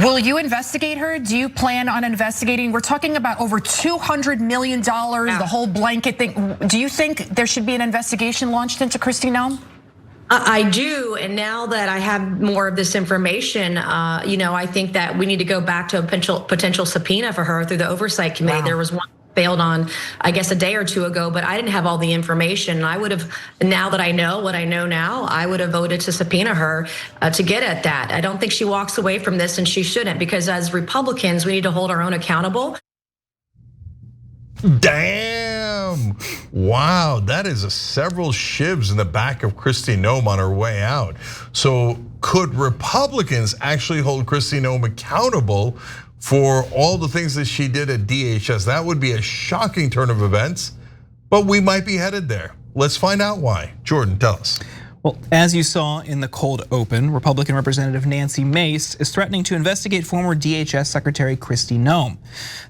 Will you investigate her? Do you plan on investigating? We're talking about over $200 million, the whole blanket thing. Do you think there should be an investigation launched into Kristi Noem? I do, and now that I have more of this information, I think that we need to go back to a potential subpoena for her through the Oversight Committee. Wow. There was one failed on, I guess, a day or two ago, but I didn't have all the information. I would have, now that I know what I know now, I would have voted to subpoena her to get at that. I don't think she walks away from this, and she shouldn't, because as Republicans, we need to hold our own accountable. Damn! Wow, that is several shivs in the back of Kristi Noem on her way out. So could Republicans actually hold Kristi Noem accountable for all the things that she did at DHS? That would be a shocking turn of events, but we might be headed there. Let's find out why. Jordan, tell us. Well, as you saw in the cold open, Republican Representative Nancy Mace is threatening to investigate former DHS Secretary Kristi Noem.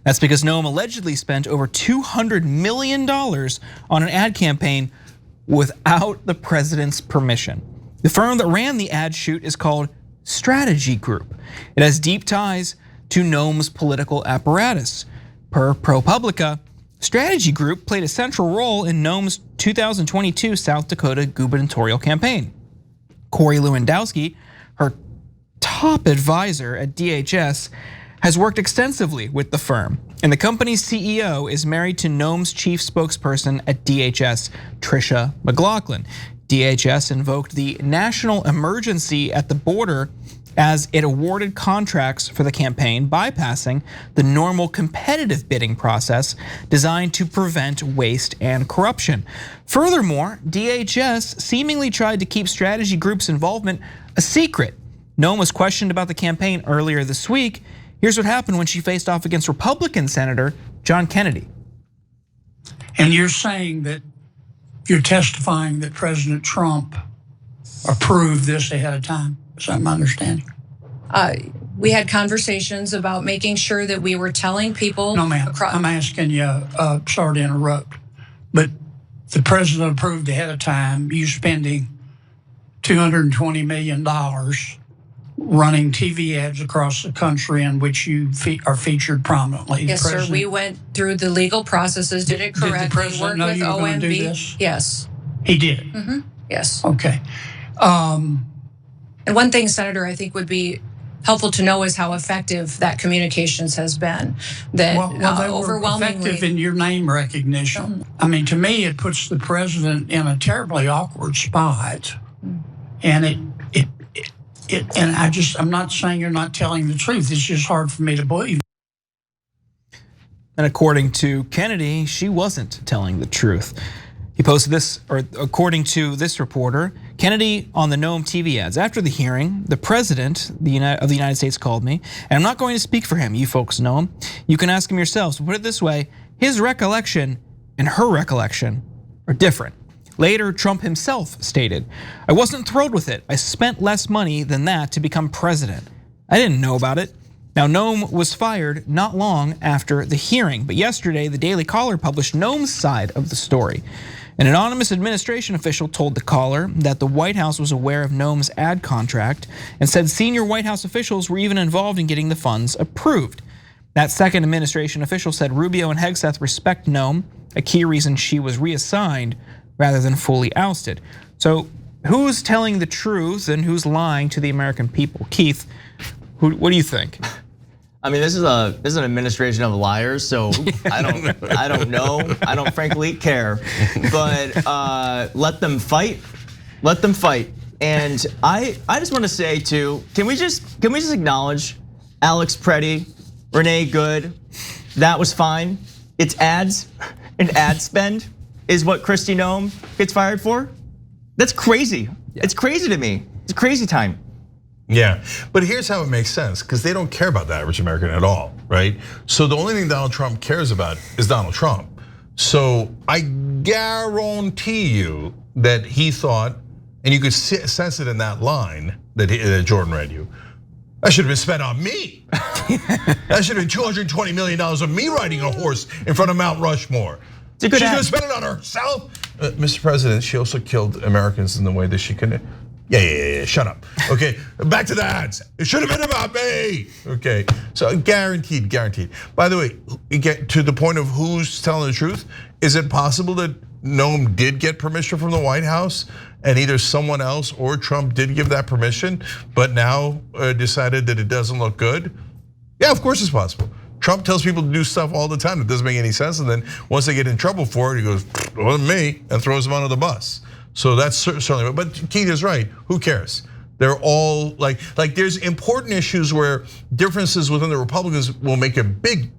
That's because Noem allegedly spent over $200 million on an ad campaign without the president's permission. The firm that ran the ad shoot is called Strategy Group. It has deep ties to Noem's political apparatus. Per ProPublica, Strategy Group played a central role in Noem's 2022 South Dakota gubernatorial campaign. Corey Lewandowski, her top advisor at DHS, has worked extensively with the firm. And the company's CEO is married to Noem's chief spokesperson at DHS, Tricia McLaughlin. DHS invoked the national emergency at the border as it awarded contracts for the campaign, bypassing the normal competitive bidding process designed to prevent waste and corruption. Furthermore, DHS seemingly tried to keep Strategy Group's involvement a secret. Noem was questioned about the campaign earlier this week. Here's what happened when she faced off against Republican Senator John Kennedy. And you're saying that you're testifying that President Trump approved this ahead of time? Is that my understanding? We had conversations about making sure that we were telling people. No, ma'am. I'm asking you, sorry to interrupt, but the president approved ahead of time you spending $220 million running TV ads across the country in which you are featured prominently. Yes, sir. We went through the legal processes, did it correctly. Did the president know you were going to do this? Yes. He did? Mm-hmm. Yes. Okay. And one thing, Senator, I think would be helpful to know is how effective that communications has been. That they were overwhelmingly effective in your name recognition. I mean, to me, it puts the president in a terribly awkward spot, and I'm not saying you're not telling the truth. It's just hard for me to believe. And according to Kennedy, she wasn't telling the truth. He posted this, or according to this reporter, Kennedy on the Noem TV ads. After the hearing, the president of the United States called me, and I'm not going to speak for him. You folks know him. You can ask him yourselves. Put it this way, his recollection and her recollection are different. Later, Trump himself stated, I wasn't thrilled with it. I spent less money than that to become president. I didn't know about it. Now, Noem was fired not long after the hearing, but yesterday, the Daily Caller published Noem's side of the story. An anonymous administration official told the Caller that the White House was aware of Noem's ad contract and said senior White House officials were even involved in getting the funds approved. That second administration official said Rubio and Hegseth respect Noem, a key reason she was reassigned rather than fully ousted. So who's telling the truth and who's lying to the American people? Keith, what do you think? I mean, this is an administration of liars, so I don't know. I don't frankly care. But let them fight. Let them fight. And I just want to say too, can we just acknowledge Alex Preddy, Renee Good? That was fine. It's ads and ad spend is what Kristi Noem gets fired for. That's crazy. Yeah. It's crazy to me. It's a crazy time. Yeah, but here's how it makes sense, because they don't care about the average American at all, right? So the only thing Donald Trump cares about is Donald Trump. So I guarantee you that he thought, and you could sense it in that line that Jordan read you, that should have been spent on me. That should have been $220 million of me riding a horse in front of Mount Rushmore. She's gonna spend it on herself. Mr. President, she also killed Americans in the way that she Yeah, shut up. Okay, back to the ads. It should have been about me. Okay, so guaranteed. By the way, get to the point of who's telling the truth. Is it possible that Noem did get permission from the White House and either someone else or Trump did give that permission, but now decided that it doesn't look good? Yeah, of course it's possible. Trump tells people to do stuff all the time that doesn't make any sense, and then once they get in trouble for it, he goes, "It wasn't me," and throws them under the bus. So that's certainly, but Keith is right. Who cares? They're all like there's important issues where differences within the Republicans will make a big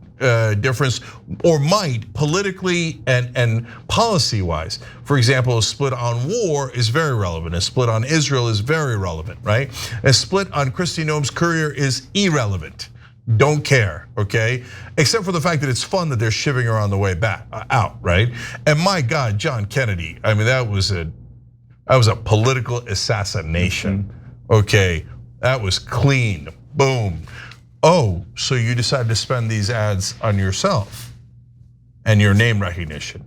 difference, or might, politically and policy-wise. For example, a split on war is very relevant. A split on Israel is very relevant, right? A split on Kristi Noem's career is irrelevant. Don't care, okay? Except for the fact that it's fun that they're shivving her on the way back out, right? And my God, John Kennedy, I mean, that was a political assassination, okay? That was clean, boom. Oh, so you decided to spend these ads on yourself and your name recognition.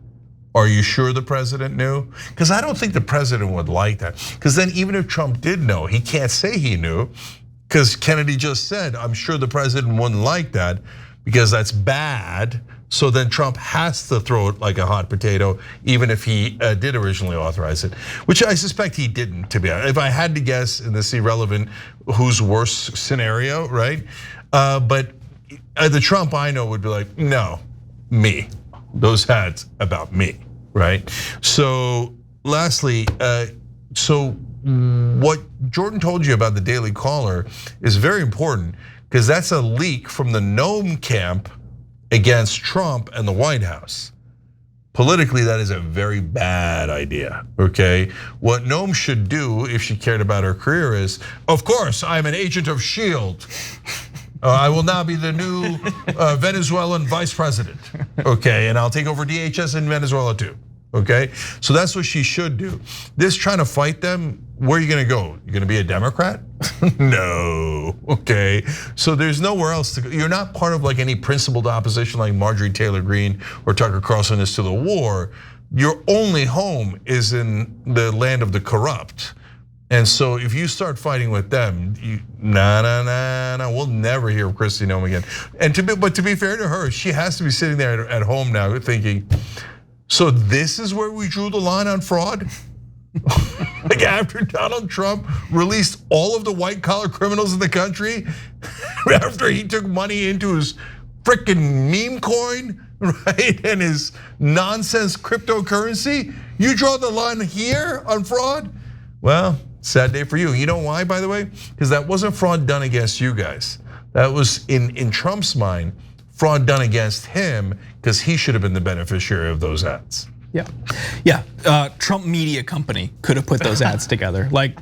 Are you sure the president knew? Because I don't think the president would like that. Because then even if Trump did know, he can't say he knew, because Kennedy just said, I'm sure the president wouldn't like that because that's bad. So then Trump has to throw it like a hot potato, even if he did originally authorize it, which I suspect he didn't, to be honest. If I had to guess in this irrelevant who's worse scenario, right? But the Trump I know would be like, no, me, those ads about me, right? So lastly, what Jordan told you about the Daily Caller is very important, because that's a leak from the Noem camp against Trump and the White House. Politically, that is a very bad idea, okay? What Noem should do if she cared about her career is, of course, I'm an agent of S.H.I.E.L.D. I will now be the new Venezuelan vice president, okay? And I'll take over DHS in Venezuela too. Okay, so that's what she should do. This trying to fight them, where are you gonna go? You're gonna be a Democrat? No, okay. So there's nowhere else to go. You're not part of like any principled opposition like Marjorie Taylor Greene or Tucker Carlson is to the war. Your only home is in the land of the corrupt. And so if you start fighting with them, we'll never hear of Kristi Noem again. And to be fair to her, she has to be sitting there at home now thinking, so this is where we drew the line on fraud? Like after Donald Trump released all of the white collar criminals in the country, after he took money into his freaking meme coin, right? And his nonsense cryptocurrency, you draw the line here on fraud? Well, sad day for you. You know why, by the way? Because that wasn't fraud done against you guys. That was in Trump's mind, fraud done against him, because he should have been the beneficiary of those ads. Yeah. Trump Media Company could have put those ads together. Like,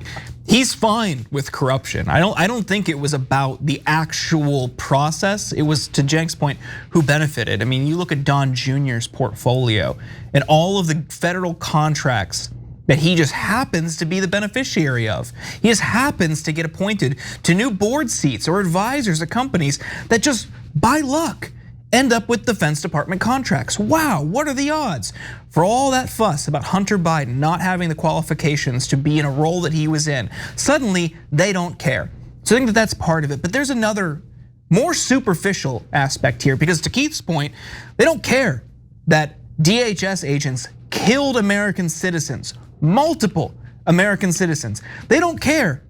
he's fine with corruption. I don't think it was about the actual process. It was, to Cenk's point, who benefited. I mean, you look at Don Jr.'s portfolio and all of the federal contracts that he just happens to be the beneficiary of. He just happens to get appointed to new board seats or advisors at companies that just by luck end up with Defense Department contracts. Wow, what are the odds? For all that fuss about Hunter Biden not having the qualifications to be in a role that he was in, suddenly they don't care. So I think that that's part of it, but there's another more superficial aspect here, because to Keith's point, they don't care that DHS agents killed American citizens, multiple American citizens. They don't care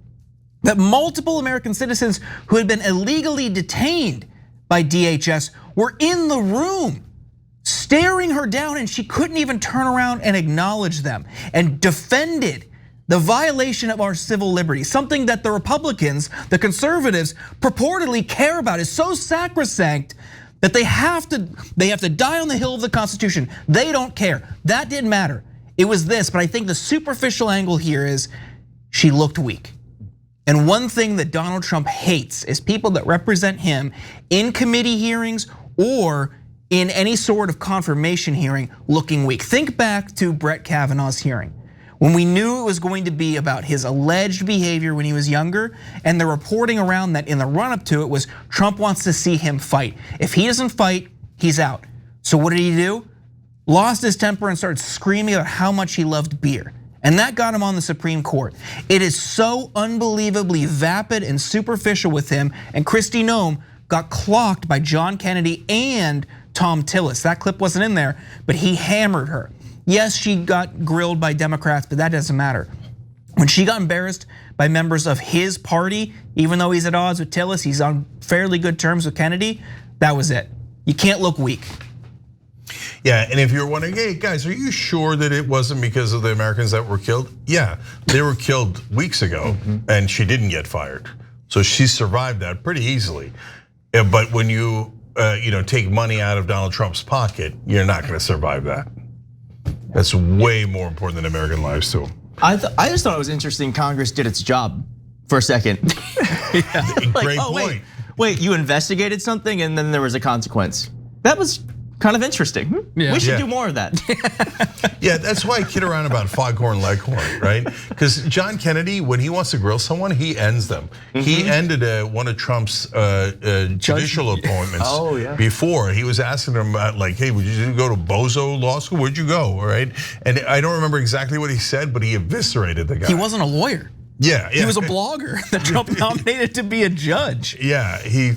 that multiple American citizens who had been illegally detained by DHS were in the room staring her down, and she couldn't even turn around and acknowledge them, and defended the violation of our civil liberties, something that the Republicans, the conservatives, purportedly care about, is so sacrosanct that they have to die on the hill of the Constitution. They don't care. That didn't matter. It was this, but I think the superficial angle here is she looked weak. And one thing that Donald Trump hates is people that represent him in committee hearings or in any sort of confirmation hearing looking weak. Think back to Brett Kavanaugh's hearing, when we knew it was going to be about his alleged behavior when he was younger, and the reporting around that in the run up to it was Trump wants to see him fight. If he doesn't fight, he's out. So what did he do? Lost his temper and started screaming about how much he loved beer. And that got him on the Supreme Court. It is so unbelievably vapid and superficial with him. And Kristi Noem got clocked by John Kennedy and Tom Tillis. That clip wasn't in there, but he hammered her. Yes, she got grilled by Democrats, but that doesn't matter. When she got embarrassed by members of his party, even though he's at odds with Tillis, he's on fairly good terms with Kennedy, that was it. You can't look weak. Yeah, and if you're wondering, hey guys, are you sure that it wasn't because of the Americans that were killed? Yeah, they were killed weeks ago and she didn't get fired. So she survived that pretty easily. But when you take money out of Donald Trump's pocket, you're not gonna survive that. That's way more important than American lives too. I just thought it was interesting Congress did its job for a second. Great point. Wait, you investigated something and then there was a consequence. That was kind of interesting. We should do more of that. Yeah, that's why I kid around about foghorn leghorn, right? Because John Kennedy, when he wants to grill someone, he ends them. He ended one of Trump's judicial appointments before. He was asking him about like, hey, would you go to Bozo Law School? Where'd you go, right? And I don't remember exactly what he said, but he eviscerated the guy. He wasn't a lawyer. Yeah, he was a blogger that Trump nominated to be a judge. Yeah, he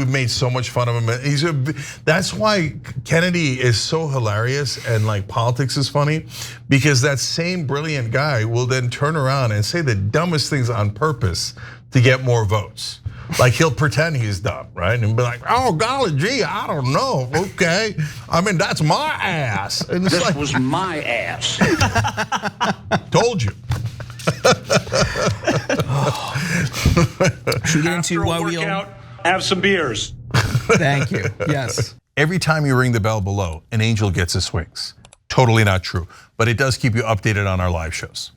made so much fun of him. That's why Kennedy is so hilarious and like politics is funny, because that same brilliant guy will then turn around and say the dumbest things on purpose to get more votes. Like he'll pretend he's dumb, right? And be like, oh golly gee, I don't know. Okay, I mean that's my ass. And it's this was my ass. Told you. Should we get into why we have some beers? Thank you. Yes. Every time you ring the bell below, an angel gets his wings. Totally not true, but it does keep you updated on our live shows.